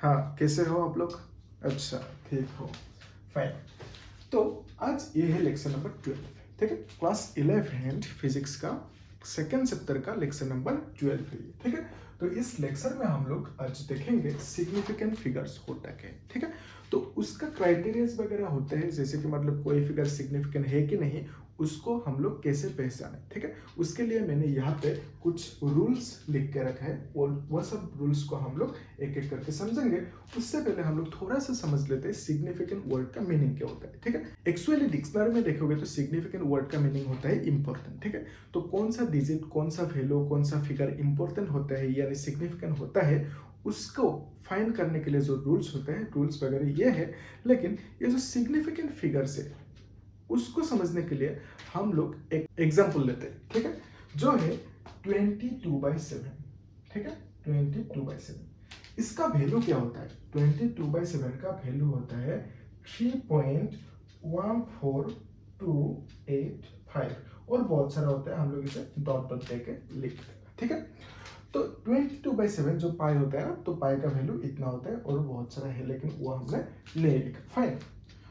हाँ, कैसे हो आप लोग? अच्छा, ठीक हो, फाइन। तो आज ये है लेक्चर नंबर 12, ठीक है। क्लास 11 फिजिक्स का सेकेंड चैप्टर का लेक्चर नंबर 12 है ये, ठीक है। तो इस लेक्चर में हम लोग आज देखेंगे सिग्निफिकेंट फिगर्स होता क्या है, ठीक है। तो उसका क्राइटेरियाज वगैरह होते हैं, जैसे कि मतलब कोई फिगर सिग्निफिकेंट है कि नहीं, उसको हम लोग कैसे पहचाने, ठीक है। उसके लिए मैंने यहाँ पे कुछ रूल्स लिख के रखा है और वह सब रूल्स को हम लोग एक एक करके समझेंगे। उससे पहले हम लोग थोड़ा सा समझ लेते हैं सिग्निफिकेंट वर्ड का मीनिंग क्या होता है, ठीक है। एक्चुअली डिक्शनरी में देखोगे तो सिग्निफिकेंट वर्ड का मीनिंग होता है इंपॉर्टेंट, ठीक है। तो कौन सा डिजिट, कौन सा वैल्यू, कौन सा फिगर इंपॉर्टेंट होता है यानी सिग्निफिकेंट होता है, उसको फाइंड करने के लिए जो रूल्स होते हैं, रूल्स वगैरह ये है। लेकिन ये जो सिग्निफिकेंट फिगर्स है उसको समझने के लिए हम लोग एक एग्जाम्पल लेते हैं, ठीक है, जो है 22/7, ठीक है। 22/7 इसका वैल्यू क्या होता है? 22/7 का वैल्यू होता है 3.14285 और बहुत सारा होता है, हम लोग इसे डॉट डॉट देके लिखते हैं, ठीक है। तो 22/7 जो पाई होता है ना, तो पाई का वैल्यू इतना होता है और बहुत सारा है, लेकिन वो हमने नहीं लिखा, फाइन।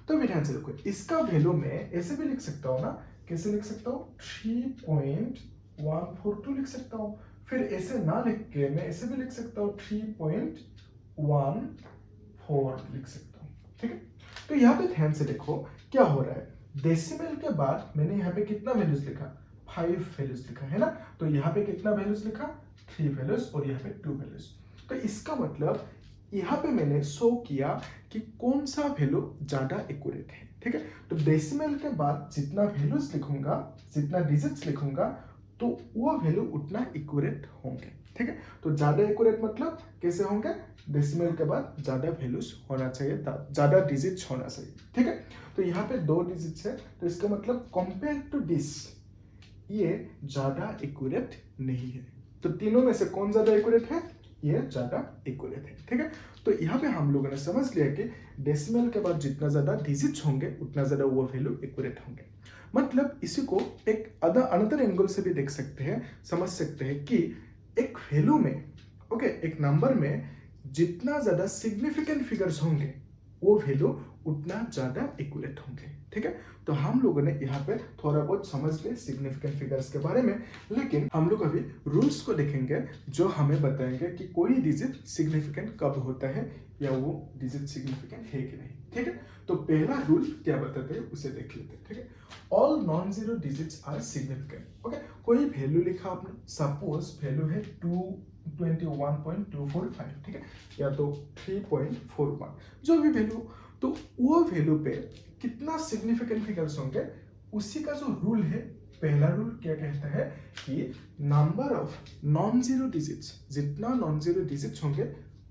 तो भी ध्यान से देखो, इसका वैल्यू में ऐसे भी लिख सकता हूँ ना, कैसे लिख सकता हूँ? 3.142 लिख सकता हूँ। फिर ऐसे ना लिख के मैं ऐसे भी लिख सकता हूँ 3.14 लिख सकता हूँ, ठीक है। तो यहाँ पे ध्यान से देखो क्या हो रहा है, डेसिमल के बाद मैंने यहाँ पे कितना वैल्यूज लिखा? 5 वैल्यूज लिखा है ना। तो यहाँ पे कितना वैल्यूज लिखा? 3 वैल्यूज और यहाँ पे 2 वैल्यूज। तो इसका मतलब यहाँ पे मैंने शो किया कि कौन सा वैल्यू ज्यादा एक्यूरेट है, ठीक है। तो डेसिमल के बाद जितना वैल्यूज लिखूंगा, जितना डिजिट्स लिखूंगा, तो वो वैल्यू उतना एक्यूरेट होंगे, ठीक है। तो ज्यादा एक्यूरेट मतलब कैसे होंगे? डेसिमल के बाद ज्यादा वैल्यूज होना चाहिए, ज्यादा डिजिट्स होना चाहिए, ठीक है। तो यहाँ पे 2 डिजिट्स है, तो इसका मतलब कंपेयर टू दिस ये ज्यादा एक्यूरेट नहीं है। तो तीनों में से कौन ज्यादा एक्यूरेट है? ये ज्यादा एक्यूरेट है, ठीक है। तो यहाँ पे हम लोगों ने समझ लिया कि डेसिमल के बाद जितना ज्यादा डिजिट्स होंगे उतना ज्यादा वो वैल्यू एक्यूरेट होंगे। मतलब इसी को एक अनदर एंगल से भी देख सकते हैं, समझ सकते हैं कि एक वैल्यू में, ओके, एक नंबर में जितना ज्यादा सिग्निफिकेंट फिगर्स होंगे वो वैल्यू उतना ज्यादा एक्यूरेट होंगे, ठीक है। तो हम लोगों ने यहाँ पे थोड़ा बहुत समझ लिया सिग्निफिकेंट फिगर्स के बारे में, लेकिन हम लोग अभी रूल्स को देखेंगे जो हमें बताएंगे कि कोई डिजिट सिग्निफिकेंट कब होता है या वो डिजिट सिग्निफिकेंट है कि नहीं, ठीक है। तो पहला रूल क्या बताते हैं उसे देख लेते हैं, ठीक है। All non zero digits are significant, okay. कोई वैल्यू लिखा आपने, सपोज वैल्यू है 221.245, ठीक है, या तो 3.41, जो भी वैल्यू, तो वो वैल्यू पे कितना सिग्निफिकेंट फिगर्स होंगे, उसी का जो रूल है, पहला रूल क्या कहता है कि number of non zero digits, जितना नॉन जीरो डिजिट्स होंगे,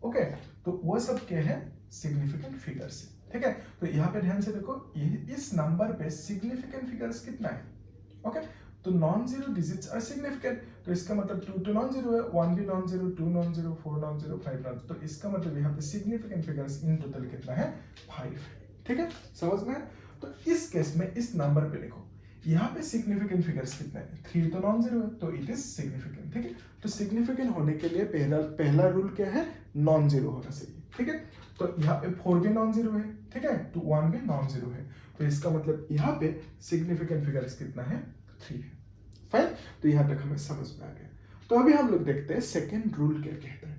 ओके, तो वो सब क्या है? सिग्निफिकेंट फिगर्स, ठीक है। तो यहाँ पे ध्यान से देखो, इस नंबर पे सिग्निफिकेंट फिगर्स कितना है, ओके। तो non zero digits are significant, तो इसका मतलब 2 तो नॉन जीरो है, 1 भी non zero, 2 non zero, 4 non zero, 5 non zero. तो इसका मतलब यहाँ पे सिग्निफिकेंट फिगर्स इन टोटल कितना है? 5, ठीक है, समझ में? तो इस केस में इस नंबर पे देखो, यहाँ पे सिग्निफिकेंट फिगर्स कितना है? 3 तो नॉन जीरो है, तो इट इज सिग्निफिकेंट, ठीक है। तो सिग्निफिकेंट होने के लिए पहला रूल क्या है? नॉन जीरो होना चाहिए, ठीक है। तो यहाँ पे 4 भी नॉन जीरो है, ठीक है, तो 1 भी नॉन जीरो है, तो इसका मतलब यहाँ पे सिग्निफिकेंट फिगर्स कितना है? 3 है, फाइन। तो यहाँ तक हमें समझ में आ गया। तो अभी हम लोग देखते हैं सेकेंड रूल क्या कहता है।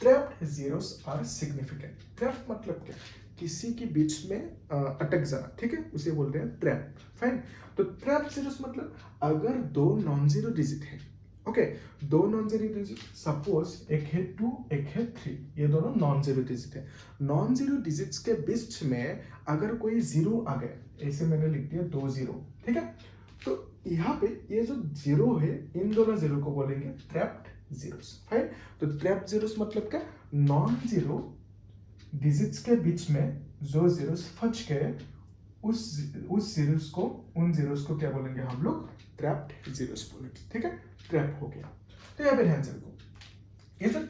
Trapped zeros are significant. Trap मतलब क्या? किसी के बीच में अटक जाना, ठीक है, उसे बोलते हैं ट्रैप, फाइन। तो ट्रैप जीरोस मतलब अगर 2 नॉन जीरो डिजिट है, okay, 2 non zero digit, suppose एक है 2 एक है 3, ये दोनों नॉन जीरो डिजिट है। नॉन जीरो डिजिट्स के बीच में अगर कोई जीरो आ गया, ऐसे मैंने लिख दिया 2 जीरो, ठीक है, तो यहाँ पे ये जो जीरो है, इन दोनों जीरो को बोलेंगे ट्रैप्ड जीरोस, फाइन। तो ट्रैप्ड जीरोस मतलब क्या? नॉन जीरो डिजिट्स के बीच में जो जीरोस फंस गए, उस जीरोस को, उन जीरोस को क्या बोलेंगे हम लोग? ट्रैप्ड जीरोस बोलेंगे, ठीक है। ट्रैप हो गया। तो यहाँ पे ध्यान से देखो, ये जो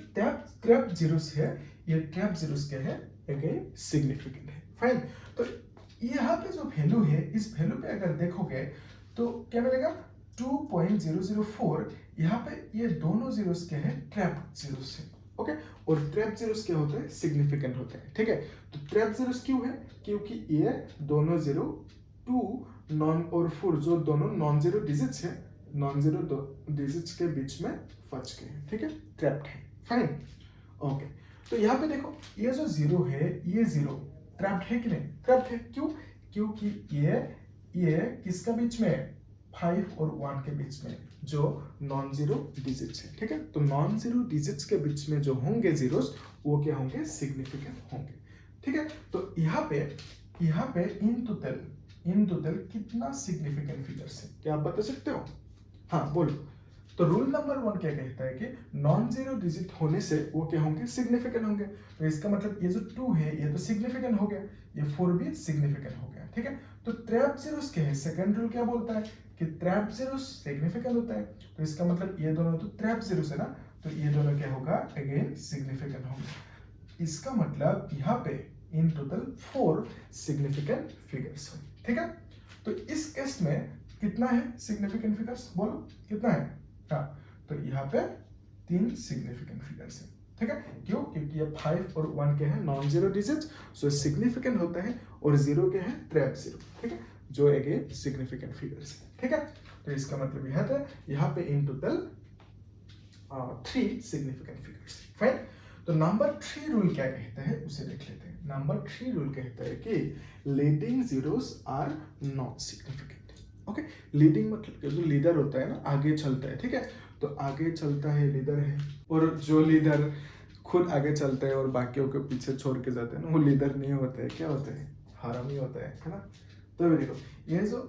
ट्रैप जीरोस है, ये ट्रैप जीरोस क्या है? अगेन सिग्निफिकेंट है, फाइन। तो यहाँ पे जो वैल्यू है, इस वैल्यू पे अगर देखोगे तो क्या मिलेगा? 2.004। यहाँ पे ये दोनों जीरोस क्या है? ट्रैप जीरोस है, ओके। और ट्रैप जीरोस क्या होते हैं, सिग्निफिकेंट होते हैं, ठीक है। तो ट्रैप जीरोस क्यों है, क्योंकि ये दोनों जीरो 2 नॉन और 4 जो दोनों नॉन जीरो डिजिट्स है, नॉन जीरो डिजिट्स के बीच में फंस गए, ठीक है, ट्रैप्ड है। Fine, okay. तो यहाँ पे देखो ये जो जीरो है, ये जीरो ट्रैप्ड है कि नहीं, ट्रैप्ड है। क्यों, क्योंकि ये किसका बीच में, 5 और 1 के बीच में जो नॉन जीरो डिजिट्स है, ठीक है। तो नॉन जीरो डिजिट्स के बीच में जो होंगे जीरोस, वो क्या होंगे, सिग्निफिकेंट होंगे, ठीक है। तो यहाँ पे इन टोटल कितना सिग्निफिकेंट फिगर्स है, क्या आप बता सकते हो, हाँ बोलो। तो रूल नंबर 1 क्या कहता है कि नॉन जीरो डिजिट होने से वो क्या होंगे, सिग्निफिकेंट होंगे। तो इसका मतलब ये जो 2 है ये तो सिग्निफिकेंट हो गया, ये 4 भी सिग्निफिकेंट हो गया, ठीक है। तो ट्रैप जीरोस क्या है, सेकंड रूल क्या बोलता है कि ट्रैप जीरोस सिग्निफिकेंट होता है। तो इसका मतलब ये दोनों तो ट्रैप जीरोस है ना, तो ये दोनों क्या होगा, अगेन सिग्निफिकेंट होंगे। इसका मतलब यहाँ पे इन टोटल 4 सिग्निफिकेंट फिगर्स है, ठीक है। तो इस केस में कितना है सिग्निफिकेंट फिगर्स, बोलो कितना है, हाँ। तो यहाँ पे 3 सिग्निफिकेंट फिगर्स है, ठीक है। क्यों, क्योंकि ये 5 और 1 के हैं नॉन जीरो डिजिट्स, सो सिग्निफिकेंट होता है, और 0 के हैं ट्रैप जीरो, ठीक है, जो अगेन सिग्निफिकेंट फिगर्स है, ठीक है। तो इसका मतलब यह था, यहाँ पे in total 3 significant figures, fine. तो नंबर 3 रूल क्या कहता है उसे देख लेते हैं। नंबर 3 रूल कहता है कि leading zeros are not significant, okay. Leading मतलब जो लीडर होता है ना, आगे चलता है, ठीक है। तो आगे चलता है, लीडर है, और जो लीडर खुद आगे चलता है और बाकियों को पीछे छोड़ के जाते हैं ना, वो लीडर नहीं होता है, क्या होता है, हरामी होता है ना। तो अभी देखो ये जो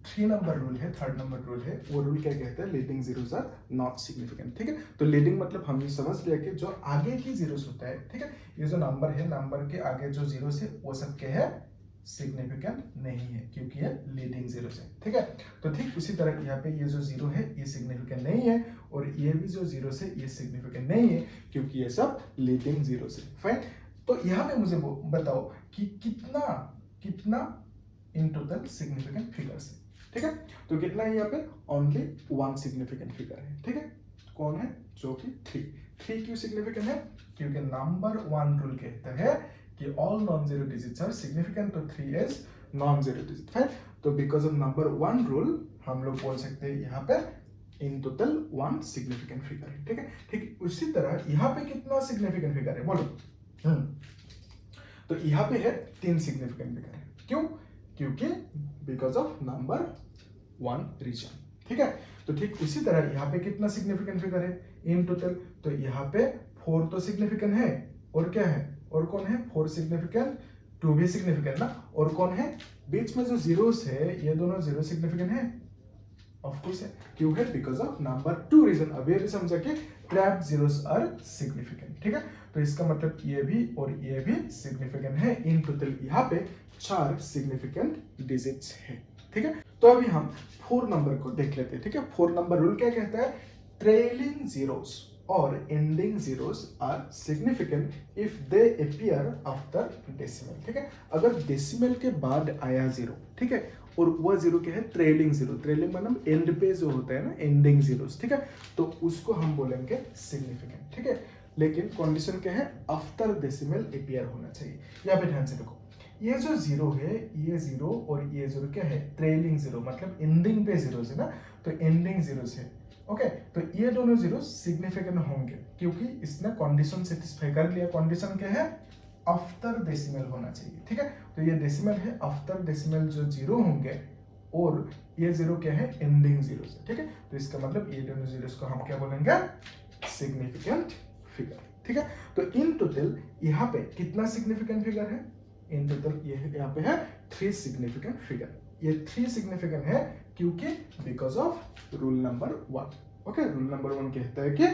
3 नंबर रूल है, 3rd नंबर रूल है, वो रूल क्या कहता है, leading zeros are not significant, ठीक है। तो लीडिंग मतलब हमने समझ लिया कि जो आगे की जीरोस होता है, ठीक है, ये जो नंबर है, नंबर के आगे जो जीरोस है वो सब क्या है, सिग्निफिकेंट नहीं है, क्योंकि ये लीडिंग जीरोस है, ठीक है। तो ठीक उसी तरह यहाँ पे ये जो जीरो है ये सिग्निफिकेंट नहीं है, और ये भी जो जीरोस है ये सिग्निफिकेंट नहीं है, क्योंकि ये सब लीडिंग जीरोस है, फाइन। तो यहाँ पे मुझे बताओ कि कितना इन टोटल सिग्निफिकेंट फिगर्स है, ठीक है। तो कितना है यहाँ पे, ओनली 1 सिग्निफिकेंट फिगर है, ठीक है। कौन है, जो कि 3 क्यों सिग्निफिकेंट है, क्योंकि नंबर 1 रूल कहता है कि all non zero digits are significant, तो 3 is non zero digit, fine. तो बिकॉज ऑफ नंबर 1 रूल हम लोग बोल सकते हैं यहाँ पे इन टोटल 1 सिग्निफिकेंट फिगर है, ठीक है। ठीक उसी तरह यहाँ पे कितना सिग्निफिकेंट फिगर है, बोलो। तो यहाँ पे है 3 सिग्निफिकेंट फिगर है, क्यों, क्योंकि बिकॉज ऑफ नंबर 1 रीजन, ठीक है। तो ठीक उसी तरह यहाँ पे कितना सिग्निफिकेंट फिगर है इन टोटल, तो यहाँ पे 4 तो सिग्निफिकेंट है, और क्या है, और कौन है, 4 सिग्निफिकेंट, 2 भी सिग्निफिकेंट ना, और कौन है बीच में जो जीरोस है, ये दोनों जीरो सिग्निफिकेंट है, ऑफ कोर्स है, क्यों है, बिकॉज ऑफ नंबर 2 रीजन। अभी अभी समझा कि ट्रैप जीरोस आर सिग्निफिकेंट, ठीक है। तो इसका मतलब ये भी और ये भी सिग्निफिकेंट है, इन टोटल यहाँ पे 4 सिग्निफिकेंट डिजिट्स है, ठीक है। तो अभी हम 4 नंबर को देख लेते हैं, ठीक है। 4 नंबर रूल क्या कहता है, ट्रेलिंग जीरोस और ending zeros are significant if they appear after decimal, ठीक है। अगर डेसिमल के बाद आया जीरो, ठीक है, और वह जीरो क्या है, ट्रेलिंग जीरो, ट्रेलिंग मतलब एंड पे जो होता है ना, एंडिंग जीरोस, ठीक है, तो उसको हम बोलेंगे सिग्निफिकेंट, ठीक है। लेकिन कंडीशन क्या है, आफ्टर डेसिमल अपीयर होना चाहिए। यहाँ पे ध्यान से देखो, ये जो जीरो है, ये जीरो और ये जीरो क्या है, ट्रेलिंग जीरो, मतलब एंडिंग पे जीरो है ना, तो एंडिंग जीरो है, ओके। तो ये दोनों जीरो सिग्निफिकेंट होंगे, क्योंकि इसने कंडीशन सेटिस्फाई कर लिया। कंडीशन क्या है, आफ्टर डेसिमल होना चाहिए, ठीक है। तो ये डेसिमल है, आफ्टर डेसिमल जो जीरो होंगे, और ये जीरो क्या है, एंडिंग जीरो है, ठीक है। तो इसका मतलब ये दोनों जीरोस को हम क्या बोलेंगे, सिग्निफिकेंट फिगर, ठीक है। तो इन टोटल यहाँ पे कितना सिग्निफिकेंट फिगर है, इन टोटल ये यहाँ पे है 3 सिग्निफिकेंट फिगर। ये 3 सिग्निफिकेंट है क्योंकि बिकॉज ऑफ रूल नंबर 1, ओके। रूल नंबर 1 कहता है कि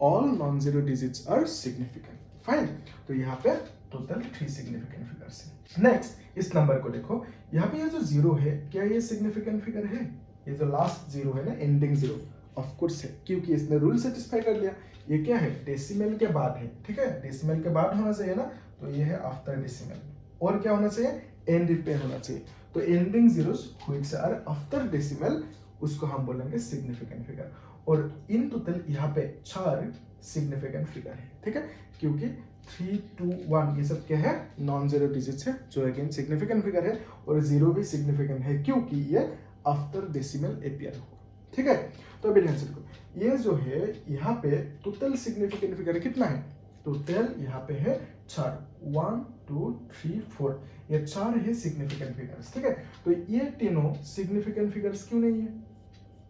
all non zero digits are significant, fine. तो यहाँ पे टोटल 3 सिग्निफिकेंट फिगर्स है। नेक्स्ट इस नंबर को देखो, यहाँ पे ये जो जीरो है, क्या ये सिग्निफिकेंट फिगर है, ये जो लास्ट जीरो है ना, एंडिंग जीरो, ऑफ कोर्स है, क्योंकि इसने रूल सेटिस्फाई कर लिया। ये क्या है, डेसिमल के बाद है, ठीक है, डेसिमल के बाद होना चाहिए ना, तो ये है आफ्टर डेसिमल, और क्या होना चाहिए, एंड पे होना चाहिए। तो ending zeros which are after decimal, उसको हम बोलेंगे सिग्निफिकेंट फिगर। और इन टोटल यहाँ पे 4 सिग्निफिकेंट फिगर है, ठीक है, क्योंकि 3, 2, 1 ये सब क्या है, नॉन जीरो डिजिट्स है, जो अगेन सिग्निफिकेंट फिगर है, और जीरो भी सिग्निफिकेंट है क्योंकि ये आफ्टर डेसिमल अपीयर हो, ठीक है। तो अभी ध्यान से देखो, ये जो है यहाँ पे टोटल सिग्निफिकेंट फिगर कितना है, टोटल यहाँ पे है 4, 1, 2, 3, 4, ये 4 है सिग्निफिकेंट फिगर्स, ठीक है। तो ये तीनों सिग्निफिकेंट फिगर्स क्यों नहीं है,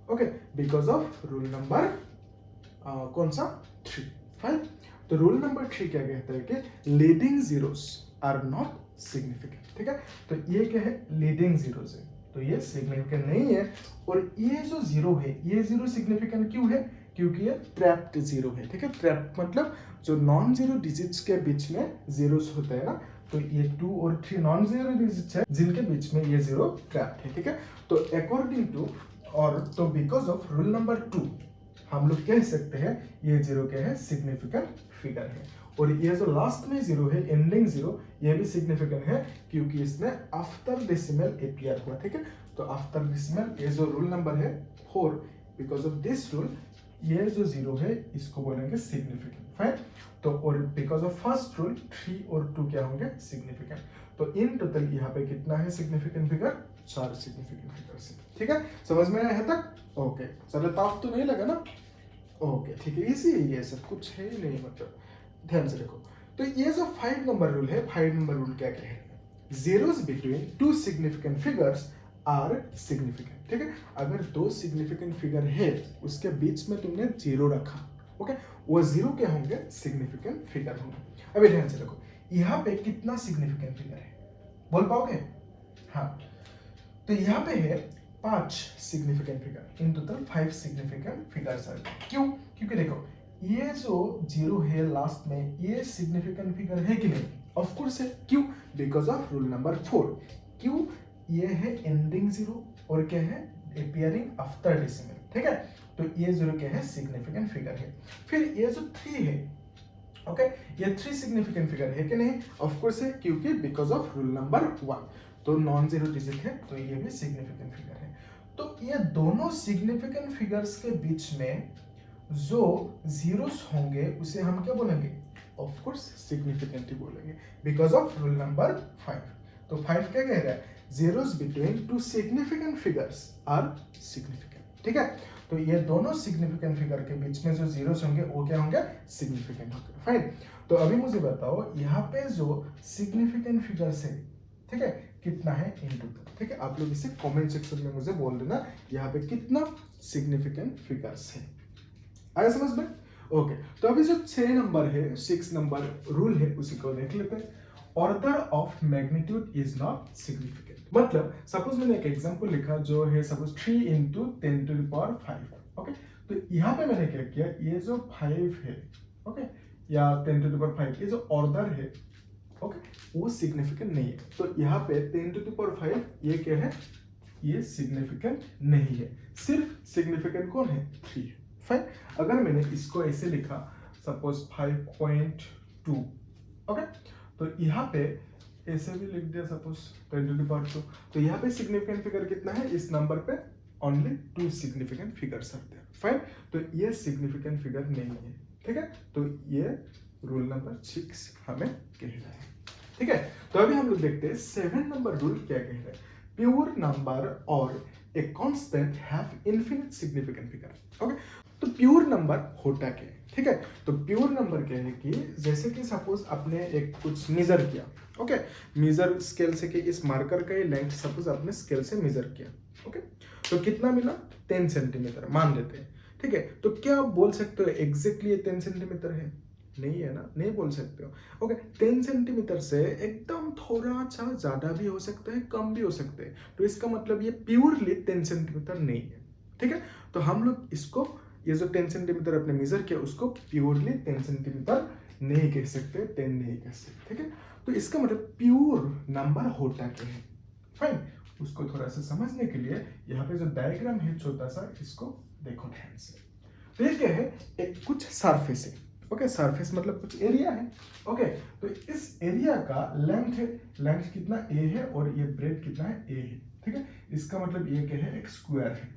okay, because of rule number कौन सा 3, फाइन। तो रूल नंबर 3 क्या कहता है कि leading zeros are not significant, ठीक है। तो ये क्या है, लीडिंग जीरोस है, तो ये सिग्निफिकेंट नहीं है, और ये जो जीरो है, ये जीरो सिग्निफिकेंट क्यों है, क्योंकि ये ट्रैप्ड जीरो है, ठीक है। ट्रैप्ड मतलब जो नॉन जीरो डिजिट्स के बीच में जीरोस होते हैं ना, तो ये 2 और 3 नॉन जीरो डिजिट्स है जिनके बीच में ये जीरो ट्रैप्ड है, ठीक है। तो अकॉर्डिंग टू और तो बिकॉज ऑफ रूल नंबर 2 हम लोग कह सकते हैं ये जीरो क्या है, सिग्निफिकेंट फिगर है। और ये जो लास्ट में जीरो है, एंडिंग जीरो, ये भी सिग्निफिकेंट है क्योंकि इसमें आफ्टर डेसिमल अपीयर हुआ, ठीक है। तो आफ्टर डेसिमल ये जो रूल नंबर है 4, बिकॉज ऑफ दिस रूल ये जो जीरो है इसको बोलेंगे सिग्निफिकेंट, फाइन। तो और बिकॉज ऑफ फर्स्ट रूल 3 और 2 क्या होंगे, सिग्निफिकेंट। तो इन टोटल यहाँ पे कितना है सिग्निफिकेंट फिगर, 4 सिग्निफिकेंट फिगर्स है, ठीक है। समझ में आया तक, ओके, चलो टफ तो नहीं लगा ना, ओके, ठीक है, इजी है ये सब, कुछ है ही नहीं, मतलब ध्यान से देखो। तो ये जो 5 नंबर रूल है, 5 नंबर रूल क्या कहता है, zeros between 2 significant figures are significant, ठीक है। अगर 2 सिग्निफिकेंट फिगर है उसके बीच में तुमने जीरो रखा, ओके, वो जीरो क्या होंगे, सिग्निफिकेंट फिगर होंगे। अभी ध्यान से देखो, यहाँ पे कितना सिग्निफिकेंट फिगर है, बोल पाओगे, हाँ। तो यहाँ पे है 5 significant figure, in total 5 significant figures are. क्यों, क्योंकि देखो ये जो जीरो है लास्ट में, ये सिग्निफिकेंट फिगर है कि नहीं, ऑफ कोर्स है, क्यों, बिकॉज ऑफ रूल नंबर 4। क्यों, ये है एंडिंग जीरो और क्या है, अपीयरिंग आफ्टर डेसिमल, ठीक है। तो ये जीरो क्या है, सिग्निफिकेंट फिगर है। फिर ये जो 3 है, ओके, ये 3 सिग्निफिकेंट फिगर है कि नहीं, ऑफ कोर्स है, क्योंकि बिकॉज ऑफ रूल नंबर 1, तो नॉन जीरो डिजिट है, तो ये भी सिग्निफिकेंट फिगर है। तो ये दोनों सिग्निफिकेंट फिगर्स के बीच में जो जीरोस होंगे उसे हम क्या बोलेंगे, ऑफ कोर्स सिग्निफिकेंट ही बोलेंगे, बिकॉज ऑफ रूल नंबर 5। तो 5 क्या कह रहा है, zeros between 2 significant figures are significant, ठीक है। तो ये दोनों सिग्निफिकेंट फिगर के बीच में जो जीरोस होंगे वो क्या होंगे, सिग्निफिकेंट होंगे, फाइन। तो अभी मुझे बताओ यहाँ पे जो सिग्निफिकेंट फिगर्स है, ठीक है, कितना है इन टोटल, ठीक है। आप लोग इसे कमेंट सेक्शन में मुझे बोल देना यहाँ पे कितना सिग्निफिकेंट फिगर्स है, आया समझ में, ओके। तो अभी जो 6 नंबर है, 6 नंबर रूल है, उसी को देख लेते हैं। Order of magnitude is not significant, मतलब सपोज मैंने एक एग्जांपल लिखा जो है सपोज 3 × 10⁵, ओके। तो यहाँ पे मैंने क्या किया, ये जो 5 है, ओके, या 10⁵, ये जो ऑर्डर है, ओके, वो सिग्निफिकेंट नहीं है। तो यहाँ पे 10⁵ ये क्या है, ये सिग्निफिकेंट नहीं है, सिर्फ सिग्निफिकेंट कौन है, 3 है, फाइन। अगर मैंने इसको ऐसे लिखा सपोज 5.2, ओके, तो यहाँ पे ऐसे भी लिख दिया सपोज 10⁵, तो यहाँ पे सिग्निफिकेंट फिगर कितना है, इस नंबर पे ओनली 2 सिग्निफिकेंट फिगर्स आते हैं, फाइन। तो ये सिग्निफिकेंट फिगर नहीं है, ठीक है। तो ये रूल नंबर 6 हमें कह रहा है, ठीक है। तो अभी हम लोग देखते हैं 7 नंबर रूल क्या कह रहा है, प्योर नंबर और a constant have infinite significant figure, okay. तो प्योर नंबर होता क्या है, ठीक है। तो प्योर नंबर क्या है कि जैसे कि सपोज आपने एक कुछ मेजर किया, ओके, मेजर स्केल से कि इस मार्कर का ये लेंथ सपोज आपने स्केल से मेजर किया, ओके, तो कितना मिला, 10 सेंटीमीटर मान लेते हैं, ठीक है। तो क्या आप बोल सकते हो एग्जैक्टली ये 10 सेंटीमीटर है, नहीं है ना, नहीं बोल सकते हो, ओके। 10 सेंटीमीटर से एकदम थोड़ा सा ज्यादा भी हो सकता है, कम भी हो सकता है, तो इसका मतलब ये प्योरली 10 सेंटीमीटर नहीं है, ठीक है। तो हम लोग इसको, ये जो 10 सेंटीमीटर आपने मेजर किया उसको प्योरली 10 सेंटीमीटर नहीं कह सकते, 10 नहीं कह सकते, ठीक है। तो इसका मतलब प्योर नंबर होता क्या है, फाइन। उसको थोड़ा सा समझने के लिए यहाँ पे जो डायग्राम है छोटा सा, इसको देखो ध्यान से। तो ये क्या है, एक कुछ सरफेस है, ओके, सरफेस मतलब कुछ एरिया है, ओके। तो इस एरिया का लेंथ है, लेंथ कितना a है और ये ब्रेड कितना है a है, ठीक है। इसका मतलब ये क्या है, एक स्क्वायर है,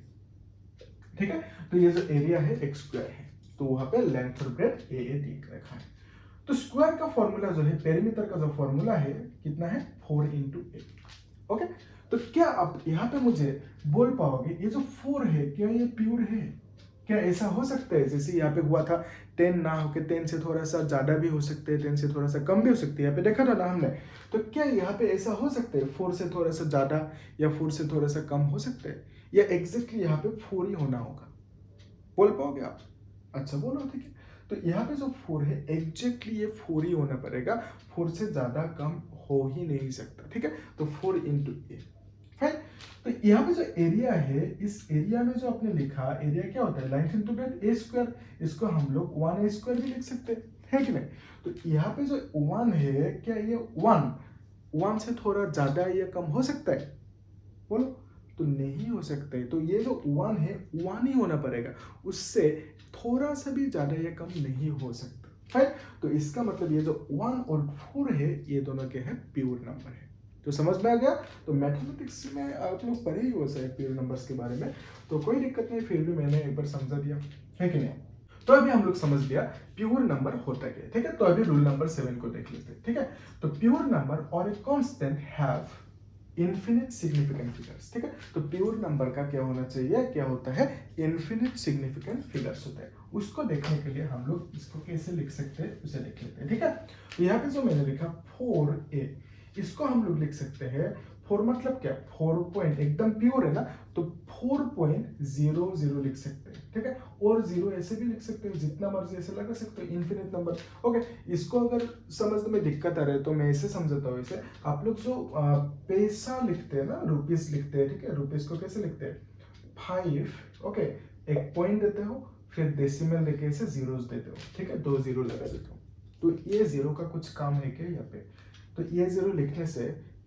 ठीक है। तो ये जो एरिया है एक स्क्वायर है, तो वहां पे लेंथ और ब्रेथ ए ए दिख रखा है। तो स्क्वायर का फॉर्मूला जो है, पेरीमीटर का जो फॉर्मूला है कितना है 4 इंटू ए। ओके, तो क्या आप यहाँ पे मुझे बोल पाओगे ये जो 4 है क्या ये प्योर है? क्या ऐसा हो सकता है जैसे यहाँ पे हुआ था 10 ना होके 10 से थोड़ा सा ज्यादा भी हो सकते हैं, 10 से थोड़ा सा कम भी हो सकते हैं, यहाँ पे देखा था ना हमने। तो क्या यहाँ पे ऐसा हो सकता है 4 से थोड़ा सा ज्यादा या 4 से थोड़ा सा कम हो सकता है, या एग्जैक्टली यहाँ पे 4 ही होना होगा? बोल पाओगे आप? अच्छा बोलो, ठीक है। तो यहाँ पे जो 4 है एग्जैक्टली ये 4 ही होना पड़ेगा, 4 से ज्यादा कम हो ही नहीं सकता, ठीक है। तो 4 इंटू ए, फाइन। तो यहाँ पे जो एरिया है, इस एरिया में जो आपने लिखा एरिया क्या होता है, लेंथ इंटू ब्रेथ ए स्क्वायर, इसको हम लोग 1 ए स्क्वायर भी लिख सकते हैं, है कि नहीं। तो यहाँ पे जो 1 है, क्या ये 1 से थोड़ा ज्यादा या कम हो सकता है? बोलो। तो नहीं हो सकता है। तो ये जो 1 है 1 ही होना पड़ेगा, उससे थोड़ा सा भी ज्यादा या कम नहीं हो सकता, है। तो इसका मतलब ये जो 1 और 4 है ये दोनों के हैं प्योर नंबर है। तो समझ में आ गया। तो मैथमेटिक्स में आप लोग पढ़े ही हो सकते प्योर नंबर्स के बारे में, तो कोई दिक्कत नहीं, फिर भी मैंने एक बार समझा दिया, है कि नहीं। तो अभी हम लोग समझ लिया प्योर नंबर होता क्या है, ठीक है। तो अभी रूल नंबर 7 को देख लेते हैं, ठीक है। तो प्योर नंबर और a constant have infinite significant figures, ठीक है। तो प्योर नंबर का क्या होना चाहिए, क्या होता है, इन्फिनिट सिग्निफिकेंट फिगर्स होता है। उसको देखने के लिए हम लोग इसको कैसे लिख सकते हैं उसे लिख लेते हैं, ठीक है। तो यहाँ पे जो मैंने लिखा 4a, इसको हम लोग लिख सकते हैं 4 मतलब क्या, 4 पॉइंट एकदम प्योर है ना, तो 4.00 लिख सकते हैं, ठीक है। और 0 ऐसे भी लिख सकते हैं, जितना मर्जी ऐसे लगा सकते हैं, इन्फिनिट नंबर। ओके, इसको अगर समझने में दिक्कत आ रहा है तो मैं ऐसे समझाता हूँ। इसे आप लोग जो पैसा लिखते हैं ना, रुपीस लिखते हैं, ठीक है। रुपीस को कैसे लिखते हैं, 5, ओके, एक पॉइंट देते हो, फिर डेसिमल लेके इसे जीरोस देते हो, ठीक है, 2 जीरो लगा देते हो। तो ये जीरो का कुछ काम है क्या यहाँ पे? तो ये जीरो लिखने से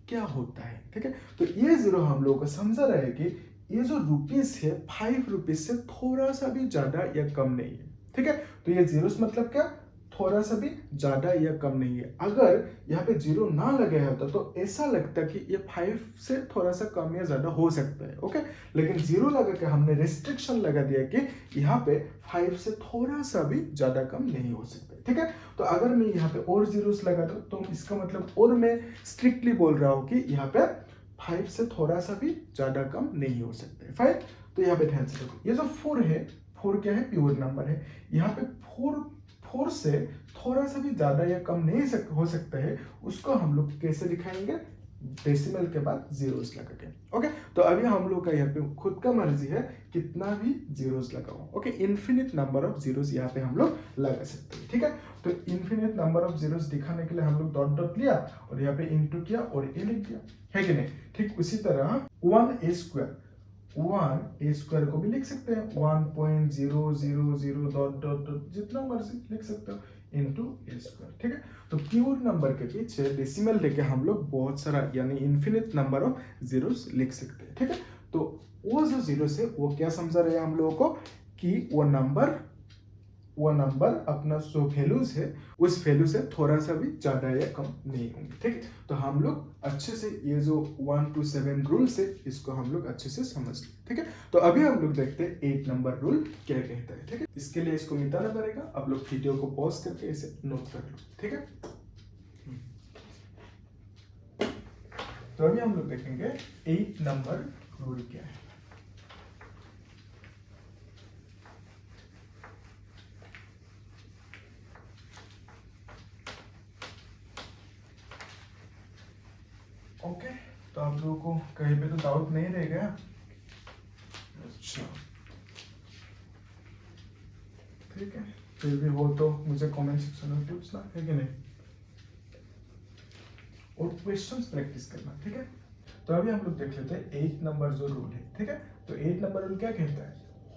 क्या होता है, ठीक है। तो ये जीरो हम लोगों को समझा रहा है कि ये जो रुपीस है 5 रुपीस से थोड़ा सा भी ज्यादा या कम नहीं है, ठीक है। तो ये जीरो मतलब क्या, थोड़ा सा भी ज्यादा या कम नहीं है। अगर यहाँ पे जीरो ना लगे होता तो ऐसा लगता कि ये 5 से थोड़ा सा कम या ज्यादा हो सकता है, ओके। लेकिन जीरो लगा के हमने रिस्ट्रिक्शन लगा दिया कि यहाँ पे 5 से थोड़ा सा भी ज्यादा कम नहीं हो सकता, ठीक है। तो अगर मैं यहाँ पे और जीरोस लगा दूं तो इसका मतलब, और मैं स्ट्रिक्टली बोल रहा हूँ कि यहाँ पे 5 से थोड़ा सा भी ज्यादा कम नहीं हो सकते, फाइन। तो यहाँ पे ध्यान से देखो, ये जो 4 है, 4 क्या है, प्योर नंबर है। यहाँ पे 4 से थोड़ा सा भी ज्यादा या कम नहीं हो सकता है, उसको हम लोग कैसे दिखाएंगे, डेसिमल के बाद जीरोस लगा के, ओके। तो अभी हम लोग का यहाँ पे खुद का मर्जी है कितना भी जीरोस लगाओ, okay. Infinite number of zeros यहाँ पे हम लोग लगा सकते हैं, ठीक है। तो इन्फिनिट नंबर ऑफ जीरोस दिखाने के लिए हम लोग डॉट डॉट लिया और यहाँ पे इंटू किया और ए लिख दिया, है कि नहीं। ठीक उसी तरह 1a स्क्वायर को भी लिख सकते हैं 1.000 डॉट डॉट डॉट, जितना मर्जी लिख सकते हो, इंटू ए स्क्वायर, ठीक है। तो प्योर नंबर के पीछे डेसिमल लेके हम लोग बहुत सारा यानी इन्फिनिट नंबर ऑफ जीरोस लिख सकते हैं, ठीक है। तो वो जो जीरोस है वो क्या समझा रहे हैं हम लोगों को, कि वो नंबर अपना जो वैल्यूज है उस वैल्यू से थोड़ा सा भी ज्यादा या कम नहीं होंगे, ठीक है। तो हम लोग अच्छे से ये जो 1 to 7 रूल्स है इसको हम लोग अच्छे से समझ लें, ठीक है। तो अभी हम लोग देखते हैं 8 नंबर रूल क्या कहता है, ठीक है। इसके लिए इसको मिटाना पड़ेगा, आप लोग वीडियो को पॉज करके इसे नोट कर लो, ठीक है। तो अभी हम लोग देखेंगे 8 नंबर रूल क्या है। ओके, तो आप लोगों को कहीं पे तो डाउट नहीं रह गया? अच्छा, ठीक है, फिर भी हो तो मुझे कमेंट सेक्शन में पूछना, है कि नहीं, और क्वेश्चंस प्रैक्टिस करना, ठीक है। तो अभी हम लोग देख लेते हैं 8 नंबर जो रूल है, ठीक है। तो 8 नंबर रूल क्या कहता है,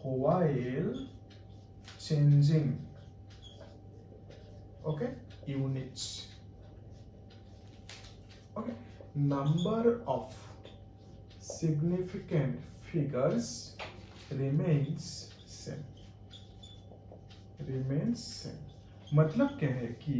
while changing, okay, units, okay, number of significant figures remains same, मतलब क्या है कि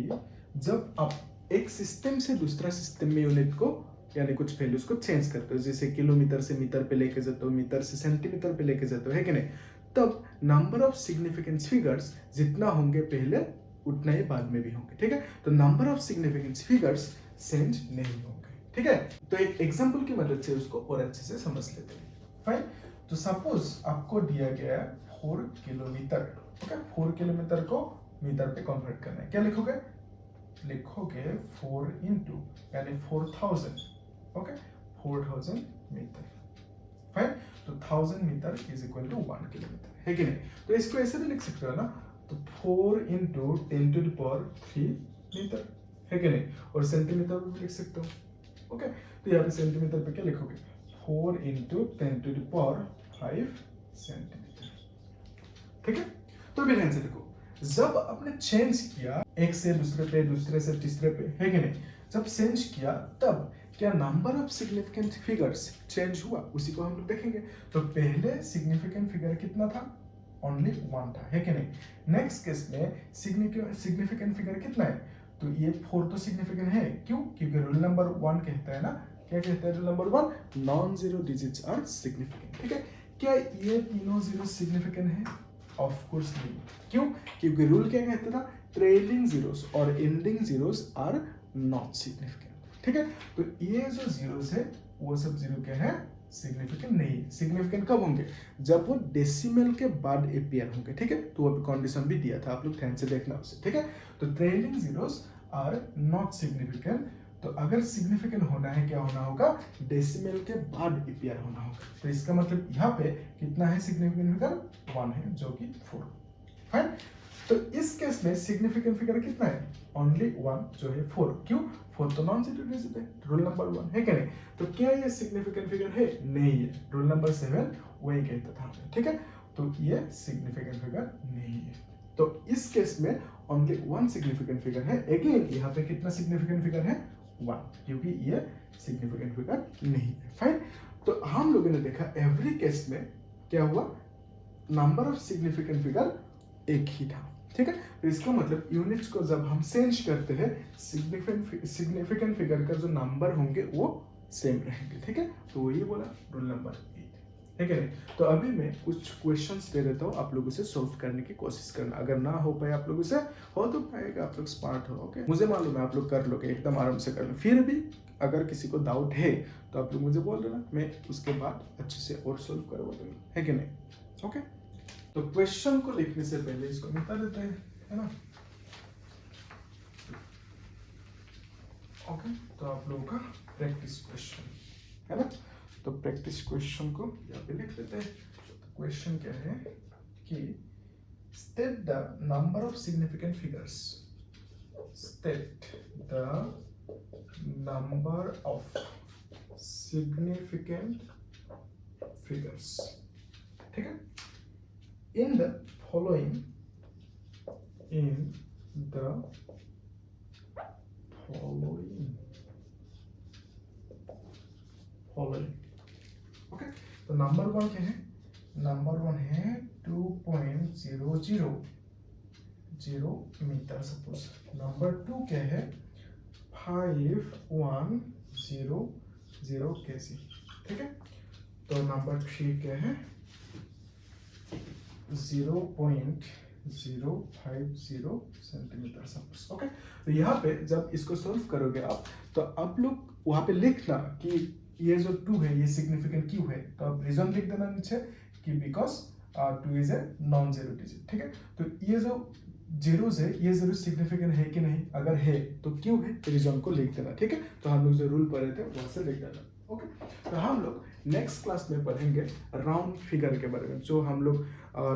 जब आप एक सिस्टम से दूसरा सिस्टम में यूनिट को यानी कुछ वैल्यूज को चेंज करते हो, जैसे किलोमीटर से मीटर पे लेके जाते हो, मीटर से सेंटीमीटर पे लेके जाते हो, है कि नहीं, तब नंबर ऑफ सिग्निफिकेंस फिगर्स जितना होंगे पहले उतना ही बाद में भी होंगे, ठीक है। तो number of significance figures change नहीं होंगे, ठीक है। तो एक एग्जांपल की मदद से उसको और अच्छे से समझ लेते हैं। फाइन। तो सपोज आपको दिया गया है 4 किलोमीटर, ओके। 4 किलोमीटर को मीटर पे कन्वर्ट करना है। क्या लिखोगे? लिखोगे 4 इंटू यानी 4000, ओके, 4000 मीटर। फाइन। तो 1000 metre is equal to 1 kilometre, है कि नहीं? तो इसको ऐसे भी लिख सकते हो ना, तो 4 into 10 to the power 3 metre, है कि नहीं? और सेंटीमीटर भी लिख सकते हो, ओके। तो यहाँ पे सेंटीमीटर पे क्या लिखोगे? 4 into 10 to the power 5 centimetre, ठीक है। तो भी ध्यान से देखो, जब आपने चेंज किया एक से दूसरे पे, दूसरे से तीसरे पे, है कि नहीं? जब चेंज किया तब क्या number of significant figures change हुआ? उसी को हम लोग देखेंगे। तो पहले सिग्निफिकेंट फिगर कितना था? ओनली 1 था, है कि नहीं? नेक्स्ट केस में सिग्निफिकेंट फिगर कितना है? तो ये 4 तो सिग्निफिकेंट है, क्यों? क्योंकि रूल नंबर 1 कहता है ना, क्या कहता है rule number 1? Non zero digits are significant, ठीक है। क्या ये तीनों जीरो सिग्निफिकेंट है? ऑफ कोर्स नहीं। क्यों? क्योंकि रूल क्या कहता था? ट्रेलिंग जीरोस और ending zeros are not significant, ठीक है। तो ये जो जीरोस है वो सब जीरो क्या है? सिग्निफिकेंट नहीं। सिग्निफिकेंट कब होंगे? जब वो डेसिमल के बाद अपीयर होंगे, ठीक है। तो वो कंडीशन भी दिया था, आप लोग ध्यान से देखना उसे, ठीक है। तो trailing zeros are not significant. तो अगर सिग्निफिकेंट होना है, क्या होना होगा? डेसिमल के बाद अपीयर होना होगा। तो इसका मतलब यहाँ पे कितना है सिग्निफिकेंट फिगर? 1 है, जो कि 4। फाइन। तो इस केस में सिग्निफिकेंट फिगर कितना है? ओनली 1, जो है 4। क्यों? 4 तो नॉन जीरो डिजिट है, रूल नंबर 1, है क्या नहीं? तो क्या ये सिग्निफिकेंट फिगर है? नहीं है। रूल नंबर 7 वही कहता था, ठीक है। तो ये सिग्निफिकेंट फिगर नहीं है। तो इस केस में ओनली 1 सिग्निफिकेंट फिगर है। अगेन यहाँ पे कितना सिग्निफिकेंट फिगर है? 1, क्योंकि ये सिग्निफिकेंट फिगर नहीं है। फाइन। तो हम लोगों ने देखा एवरी केस में क्या हुआ? नंबर ऑफ सिग्निफिकेंट फिगर एक ही था, ठीक है। तो इसका मतलब यूनिट्स को जब हम चेंज करते हैं, सिग्निफिकेंट फिगर का जो नंबर होंगे वो सेम रहेंगे, ठीक है। तो वही बोला रूल नंबर 8, ठीक है। तो अभी मैं कुछ क्वेश्चंस दे देता हूँ, आप लोगों से सॉल्व करने की कोशिश करना। अगर ना हो पाए आप लोगों से, हो तो पाएगा, आप लोग स्मार्ट हो, ओके। मुझे मालूम है आप लोग कर लोगे, एकदम आराम से कर लो। फिर भी अगर किसी को डाउट है तो आप लोग मुझे बोल देना, मैं उसके बाद अच्छे से और सॉल्व करवा दूंगा, है कि नहीं? ओके। तो क्वेश्चन को लिखने से पहले इसको मिटा देते हैं, है ना। ओके। तो आप लोगों का प्रैक्टिस क्वेश्चन है ना। तो प्रैक्टिस क्वेश्चन को यहाँ पे लिख लेते हैं। क्वेश्चन क्या है कि state the number of significant figures, state the number of significant figures, ठीक है, in the following ओके। तो नंबर 1 क्या है? नंबर 1 है 2.000 मीटर सपोज। नंबर 2 क्या है? 5100 केजी, ठीक है। तो नंबर 3 क्या है? 0.050 सेंटीमीटर सपोज, ओके। तो यहाँ पे जब इसको सॉल्व करोगे आप, तो आप लोग वहाँ पे लिखना कि ये जो 2 है ये सिग्निफिकेंट क्यों है। तो आप रीजन लिख देना नीचे कि because 2 is a non zero digit, ठीक है। तो ये जो जीरोस है, ये जीरो सिग्निफिकेंट है कि नहीं? अगर है तो क्यों है? रीजन को लिख देना, ठीक है। तो हम लोग जो रूल पढ़े थे वहां से लिख देना, ओके। तो हम लोग नेक्स्ट क्लास में पढ़ेंगे राउंड फिगर के बारे में, जो हम लोग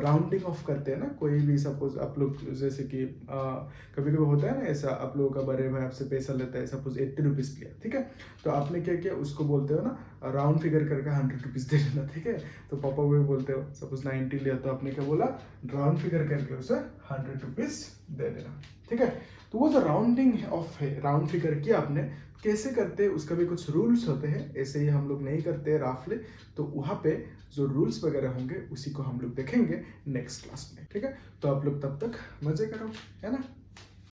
राउंडिंग ऑफ करते हैं ना। कोई भी सपोज आप लोग जैसे कि कभी कभी होता है ना ऐसा, आप लोगों का बड़े भाई आपसे पैसा लेता है, सपोज 80 रुपीज़ लिया, ठीक है। तो आपने क्या किया, उसको बोलते हो ना राउंड फिगर करके 100 रुपीज़ दे देना, ठीक है। तो पापा को भी बोलते हो, सपोज 90 लिया तो आपने क्या बोला, राउंड फिगर करके उसे 100 रुपीज़ दे देना, ठीक है। तो वो जो राउंडिंग ऑफ है, राउंड फिगर किया आपने, कैसे करते हैं उसका भी कुछ रूल्स होते हैं, ऐसे ही हम लोग नहीं करते राफले। तो वहाँ पे जो रूल्स वगैरह होंगे उसी को हम लोग देखेंगे नेक्स्ट क्लास में, ठीक है। तो आप लोग तब तक मजे करो, है ना।